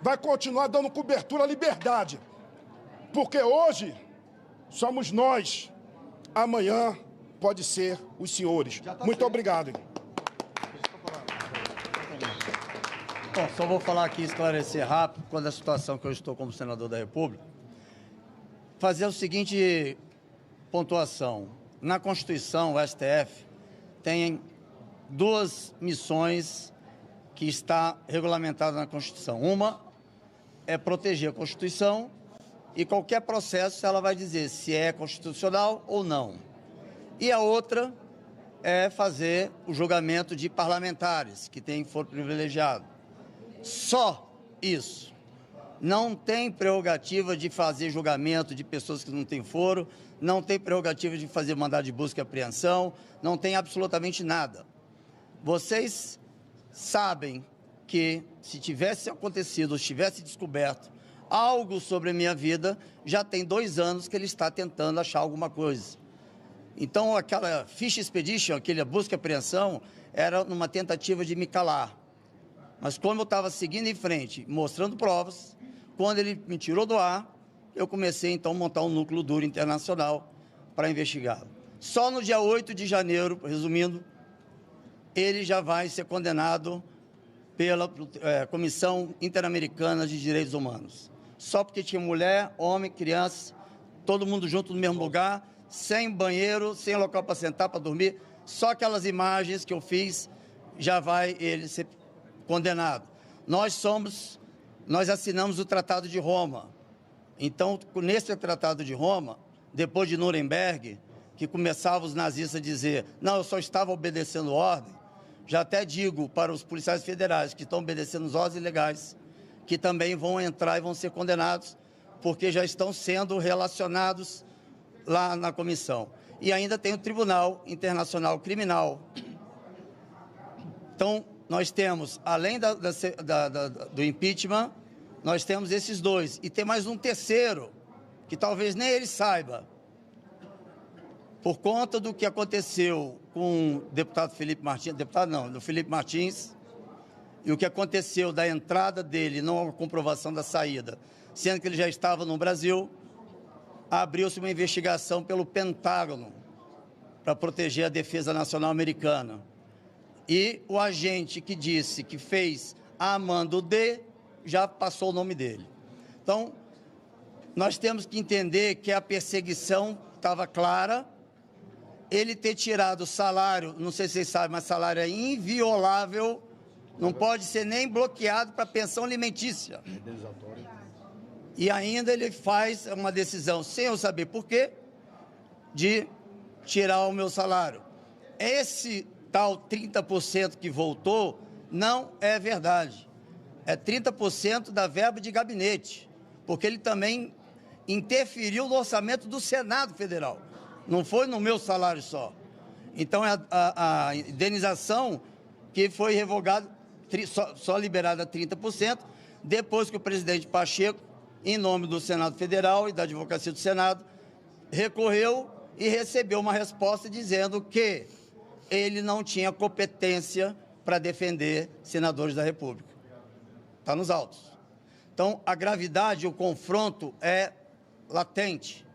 vai continuar dando cobertura à liberdade, porque hoje somos nós, amanhã pode ser os senhores. Muito obrigado. Bom, só vou falar aqui, esclarecer rápido, quando a situação que eu estou como senador da República, fazer o seguinte pontuação. Na Constituição, o STF tem 2 missões que está regulamentada na Constituição. Uma é proteger a Constituição e qualquer processo ela vai dizer se é constitucional ou não. E a outra é fazer o julgamento de parlamentares, que têm foro privilegiado. Só isso. Não tem prerrogativa de fazer julgamento de pessoas que não têm foro, não tem prerrogativa de fazer mandado de busca e apreensão, não tem absolutamente nada. Vocês sabem que se tivesse acontecido, ou se tivesse descoberto algo sobre a minha vida, já tem 2 anos que ele está tentando achar alguma coisa. Então, aquela fish expedition, aquela busca e apreensão, era numa tentativa de me calar. Mas como eu estava seguindo em frente, mostrando provas, quando ele me tirou do ar, eu comecei, então, a montar um núcleo duro internacional para investigá-lo. Só no dia 8 de janeiro, resumindo, ele já vai ser condenado pela Comissão Interamericana de Direitos Humanos. Só porque tinha mulher, homem, criança, todo mundo junto no mesmo lugar, sem banheiro, sem local para sentar, para dormir. Só aquelas imagens que eu fiz, já vai ele ser condenado. Nós assinamos o Tratado de Roma. Então, nesse Tratado de Roma, depois de Nuremberg, que começavam os nazistas a dizer, não, eu só estava obedecendo ordem, já até digo para os policiais federais que estão obedecendo as ordens legais, que também vão entrar e vão ser condenados, porque já estão sendo relacionados lá na comissão. E ainda tem o Tribunal Internacional Criminal. Então, nós temos, além do impeachment, nós temos esses 2. E tem mais um terceiro, que talvez nem ele saiba. Por conta do que aconteceu com o deputado Felipe Martins, do Felipe Martins, e o que aconteceu da entrada dele, não a comprovação da saída, sendo que ele já estava no Brasil, abriu-se uma investigação pelo Pentágono para proteger a defesa nacional americana. E o agente que disse que fez a mando de, já passou o nome dele. Então, nós temos que entender que a perseguição estava clara ele ter tirado o salário, não sei se vocês sabem, mas salário é inviolável, não pode ser nem bloqueado para pensão alimentícia. E ainda ele faz uma decisão, sem eu saber por quê, de tirar o meu salário. Esse tal 30% que voltou não é verdade. É 30% da verba de gabinete, porque ele também interferiu no orçamento do Senado Federal. Não foi no meu salário só. Então, a indenização que foi revogada, só liberada 30%, depois que o presidente Pacheco, em nome do Senado Federal e da Advocacia do Senado, recorreu e recebeu uma resposta dizendo que ele não tinha competência para defender senadores da República. Está nos autos. Então, a gravidade, o confronto é latente.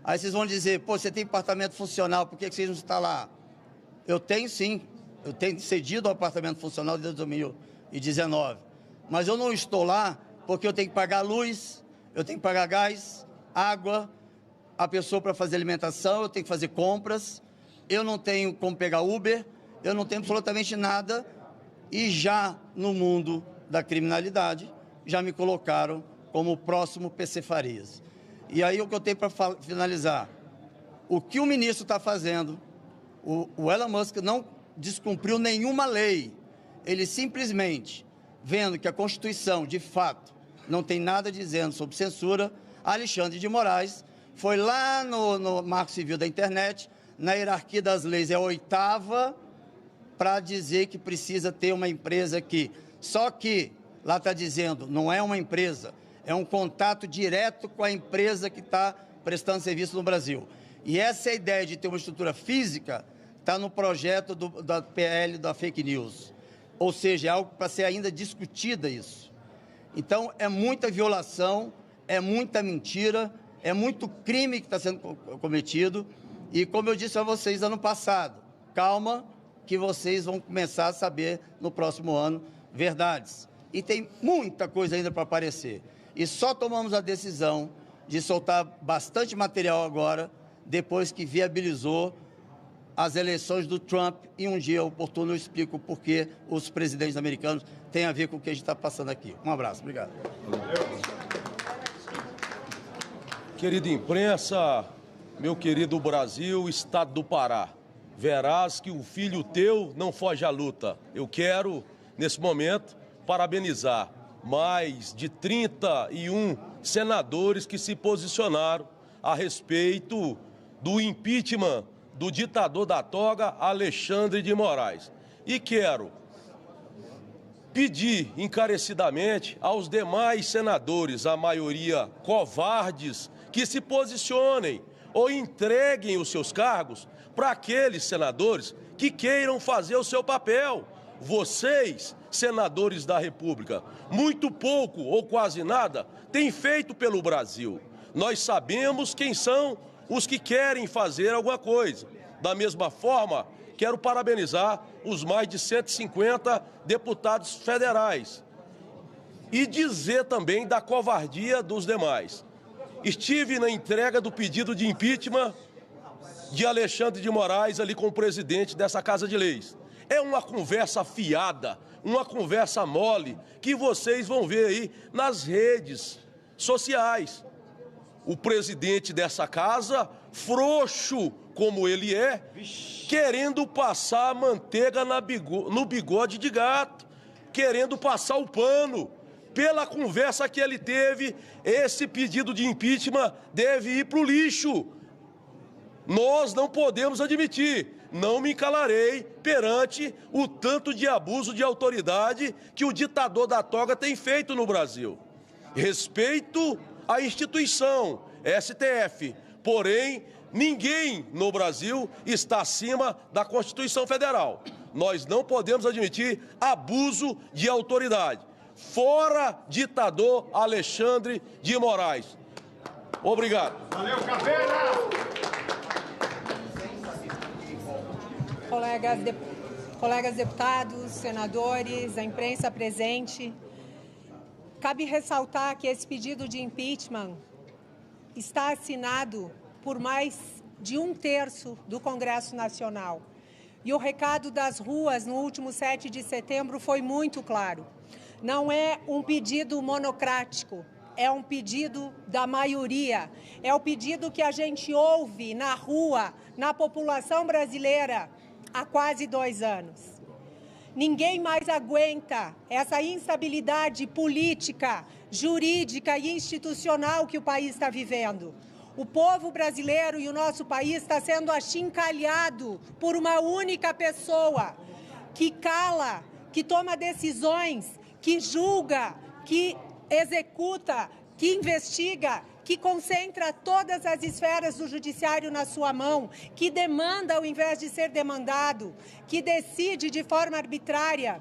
Aí vocês vão dizer, pô, você tem apartamento funcional, por que vocês não estão lá? Eu tenho sim, eu tenho cedido o apartamento funcional desde 2019, mas eu não estou lá porque eu tenho que pagar luz, eu tenho que pagar gás, água, a pessoa para fazer alimentação, eu tenho que fazer compras, eu não tenho como pegar Uber, eu não tenho absolutamente nada, e já no mundo da criminalidade, já me colocaram como o próximo PC Farias. E aí o que eu tenho para finalizar, o que o ministro está fazendo, o Elon Musk não descumpriu nenhuma lei, ele simplesmente, vendo que a Constituição, de fato, não tem nada dizendo sobre censura, Alexandre de Moraes foi lá no Marco Civil da Internet, na hierarquia das leis, é a 8ª, para dizer que precisa ter uma empresa aqui. Só que, lá está dizendo, não é uma empresa, é um contato direto com a empresa que está prestando serviço no Brasil. E essa ideia de ter uma estrutura física está no projeto da PL da fake news. Ou seja, é algo para ser ainda discutida isso. Então, é muita violação, é muita mentira, é muito crime que está sendo cometido. E, como eu disse a vocês ano passado, calma que vocês vão começar a saber no próximo ano verdades. E tem muita coisa ainda para aparecer. E só tomamos a decisão de soltar bastante material agora, depois que viabilizou as eleições do Trump, e um dia oportuno eu explico por que os presidentes americanos têm a ver com o que a gente está passando aqui. Um abraço, obrigado. Querida imprensa, meu querido Brasil, Estado do Pará, verás que um filho teu não foge à luta. Eu quero, nesse momento, parabenizar mais de 31 senadores que se posicionaram a respeito do impeachment do ditador da toga, Alexandre de Moraes. E quero pedir encarecidamente aos demais senadores, a maioria covardes, que se posicionem ou entreguem os seus cargos para aqueles senadores que queiram fazer o seu papel. Vocês, senadores da República, muito pouco ou quase nada têm feito pelo Brasil. Nós sabemos quem são os que querem fazer alguma coisa. Da mesma forma, quero parabenizar os mais de 150 deputados federais e dizer também da covardia dos demais. Estive na entrega do pedido de impeachment de Alexandre de Moraes ali com o presidente dessa Casa de Leis. É uma conversa fiada, uma conversa mole que vocês vão ver aí nas redes sociais. O presidente dessa casa, frouxo como ele é, querendo passar a manteiga no bigode de gato, querendo passar o pano. Pela conversa que ele teve, esse pedido de impeachment deve ir para o lixo. Nós não podemos admitir, não me calarei perante o tanto de abuso de autoridade que o ditador da toga tem feito no Brasil. Respeito à instituição, STF, porém, ninguém no Brasil está acima da Constituição Federal. Nós não podemos admitir abuso de autoridade. Fora ditador Alexandre de Moraes. Obrigado. Valeu, Caveira! Colegas deputados, senadores, a imprensa presente, cabe ressaltar que esse pedido de impeachment está assinado por mais de 1/3 do Congresso Nacional. E o recado das ruas no último 7 de setembro foi muito claro. Não é um pedido monocrático, é um pedido da maioria. É o pedido que a gente ouve na rua, na população brasileira, há quase 2 anos. Ninguém mais aguenta essa instabilidade política, jurídica e institucional que o país está vivendo. O povo brasileiro e o nosso país está sendo achincalhado por uma única pessoa que cala, que toma decisões, que julga, que executa, que investiga, que concentra todas as esferas do judiciário na sua mão, que demanda ao invés de ser demandado, que decide de forma arbitrária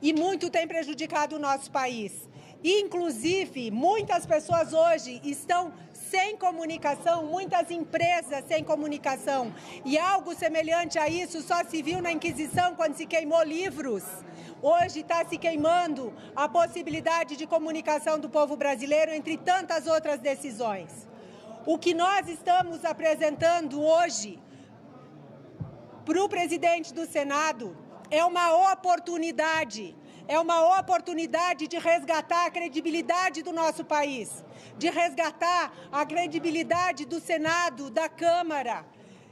e muito tem prejudicado o nosso país. Inclusive, muitas pessoas hoje estão sem comunicação, muitas empresas sem comunicação. E algo semelhante a isso só se viu na Inquisição, quando se queimou livros. Hoje está se queimando a possibilidade de comunicação do povo brasileiro, entre tantas outras decisões. O que nós estamos apresentando hoje para o presidente do Senado é uma oportunidade. É uma oportunidade de resgatar a credibilidade do nosso país, de resgatar a credibilidade do Senado, da Câmara,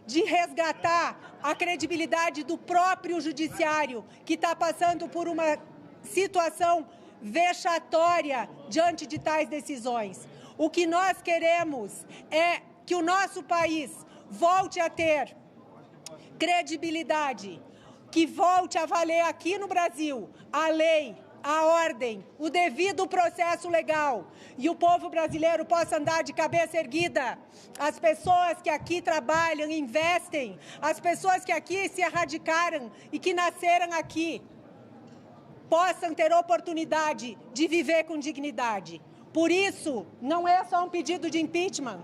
de resgatar a credibilidade do próprio Judiciário, que está passando por uma situação vexatória diante de tais decisões. O que nós queremos é que o nosso país volte a ter credibilidade, que volte a valer aqui no Brasil a lei, a ordem, o devido processo legal e o povo brasileiro possa andar de cabeça erguida. As pessoas que aqui trabalham, investem, as pessoas que aqui se erradicaram e que nasceram aqui, possam ter oportunidade de viver com dignidade. Por isso, não é só um pedido de impeachment,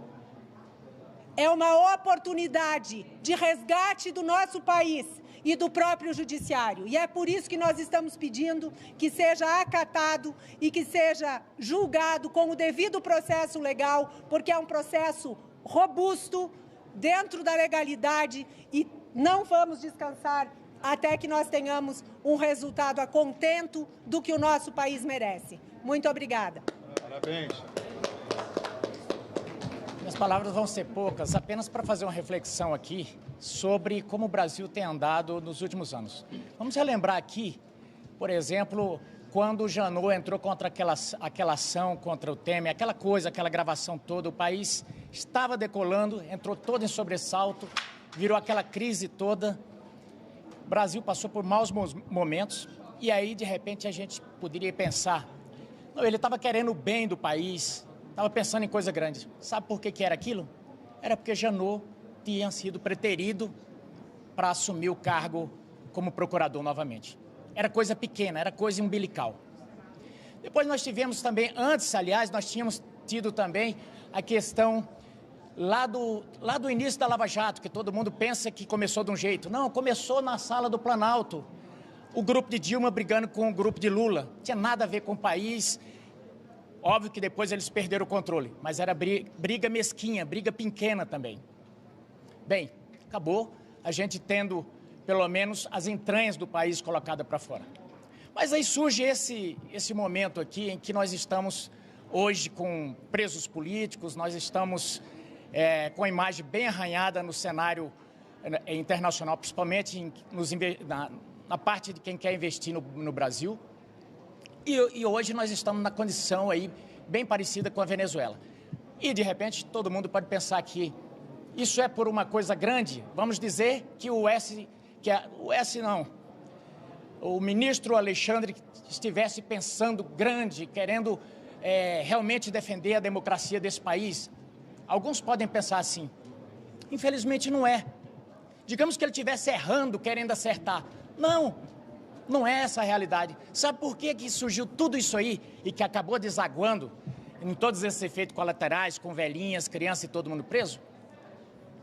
é uma oportunidade de resgate do nosso país e do próprio judiciário. E é por isso que nós estamos pedindo que seja acatado e que seja julgado com o devido processo legal, porque é um processo robusto, dentro da legalidade, e não vamos descansar até que nós tenhamos um resultado a contento do que o nosso país merece. Muito obrigada. Parabéns. Minhas palavras vão ser poucas, apenas para fazer uma reflexão aqui sobre como o Brasil tem andado nos últimos anos. Vamos relembrar aqui, por exemplo, quando o Janot entrou contra aquela ação contra o Temer, aquela gravação toda, o país estava decolando, entrou todo em sobressalto, virou aquela crise toda. O Brasil passou por maus momentos e aí, de repente, a gente poderia pensar, não, ele estava querendo o bem do país, estava pensando em coisa grande. Sabe por que era aquilo? Era porque Janot tinha sido preterido para assumir o cargo como procurador novamente. Era coisa pequena, era coisa umbilical. Depois nós tivemos também, antes, aliás, nós tínhamos tido também a questão lá do início da Lava Jato, que todo mundo pensa que começou de um jeito. Não, começou na sala do Planalto. O grupo de Dilma brigando com o grupo de Lula. Não tinha nada a ver com o país. Óbvio que depois eles perderam o controle, mas era briga mesquinha, briga pequena também. Bem, acabou a gente tendo, pelo menos, as entranhas do país colocadas para fora. Mas aí surge esse momento aqui em que nós estamos hoje com presos políticos, nós estamos com a imagem bem arranhada no cenário internacional, principalmente na parte de quem quer investir no Brasil. E hoje nós estamos na condição aí bem parecida com a Venezuela. E, de repente, todo mundo pode pensar que isso é por uma coisa grande. Vamos dizer que o ministro Alexandre estivesse pensando grande, querendo realmente defender a democracia desse país. Alguns podem pensar assim. Infelizmente, não é. Digamos que ele estivesse errando, querendo acertar. Não é essa a realidade. Sabe por que surgiu tudo isso aí e que acabou desaguando em todos esses efeitos colaterais, com velhinhas, crianças e todo mundo preso?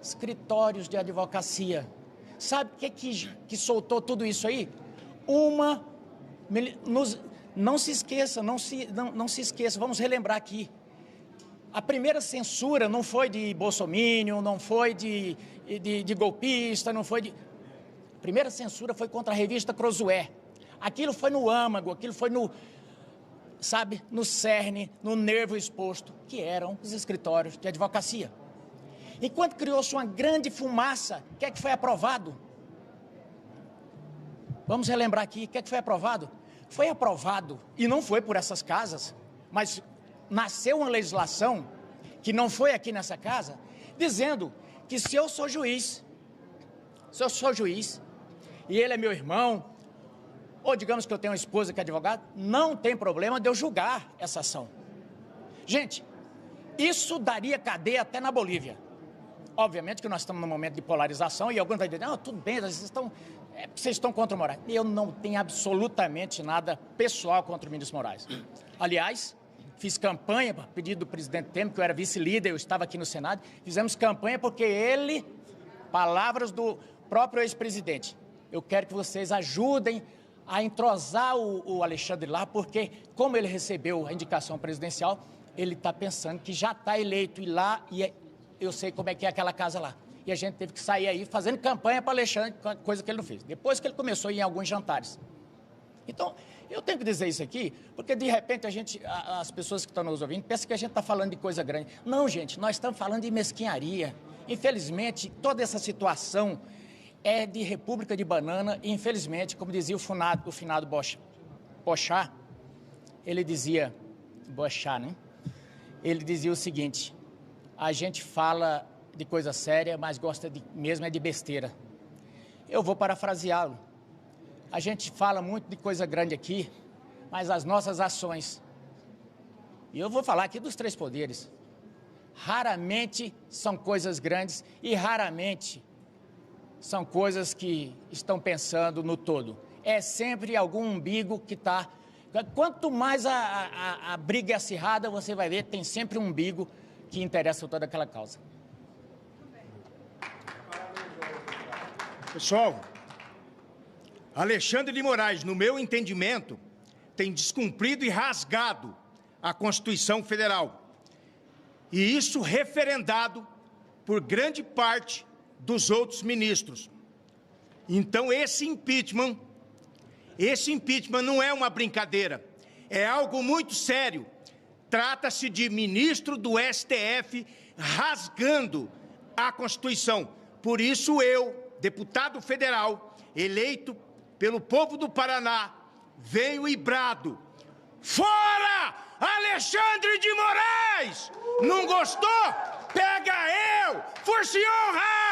Escritórios de advocacia. Sabe o que soltou tudo isso aí? Não se esqueça, vamos relembrar aqui. A primeira censura não foi de bolsominion, não foi de golpista, não foi de... A primeira censura foi contra a revista Crosué. Aquilo foi no âmago, aquilo foi no, sabe, no cerne, no nervo exposto, que eram os escritórios de advocacia. Enquanto criou-se uma grande fumaça, o que é que foi aprovado? Vamos relembrar aqui, o que é que foi aprovado? Foi aprovado, e não foi por essas casas, mas nasceu uma legislação, que não foi aqui nessa casa, dizendo que se eu sou juiz, e ele é meu irmão, ou digamos que eu tenho uma esposa que é advogada, não tem problema de eu julgar essa ação. Gente, isso daria cadeia até na Bolívia. Obviamente que nós estamos num momento de polarização e alguns vão dizer, não, tudo bem, vocês estão contra o Moraes. Eu não tenho absolutamente nada pessoal contra o ministro Moraes. Aliás, fiz campanha, a pedido do presidente Temer, que eu era vice-líder, eu estava aqui no Senado, fizemos campanha porque ele, palavras do próprio ex-presidente, eu quero que vocês ajudem a entrosar o Alexandre lá, porque como ele recebeu a indicação presidencial, ele está pensando que já está eleito, e lá, eu sei como é que é aquela casa lá. E a gente teve que sair aí fazendo campanha para Alexandre, coisa que ele não fez. Depois que ele começou a ir em alguns jantares. Então, eu tenho que dizer isso aqui, porque de repente as pessoas que estão nos ouvindo pensam que a gente está falando de coisa grande. Não, gente, nós estamos falando de mesquinharia. Infelizmente, toda essa situação é de república de banana e, infelizmente, como dizia o finado Bochá, ele dizia, Bochá, né? Ele dizia o seguinte, a gente fala de coisa séria, mas gosta mesmo de besteira. Eu vou parafraseá-lo. A gente fala muito de coisa grande aqui, mas as nossas ações, e eu vou falar aqui dos três poderes, raramente são coisas grandes e raramente são coisas que estão pensando no todo. É sempre algum umbigo que está... Quanto mais a briga é acirrada, você vai ver, tem sempre um umbigo que interessa toda aquela causa. Pessoal, Alexandre de Moraes, no meu entendimento, tem descumprido e rasgado a Constituição Federal. E isso referendado por grande parte dos outros ministros. Então, esse impeachment não é uma brincadeira, é algo muito sério. Trata-se de ministro do STF rasgando a Constituição. Por isso eu, deputado federal, eleito pelo povo do Paraná, venho e brado: fora Alexandre de Moraes! Não gostou? Pega eu! Força e honra!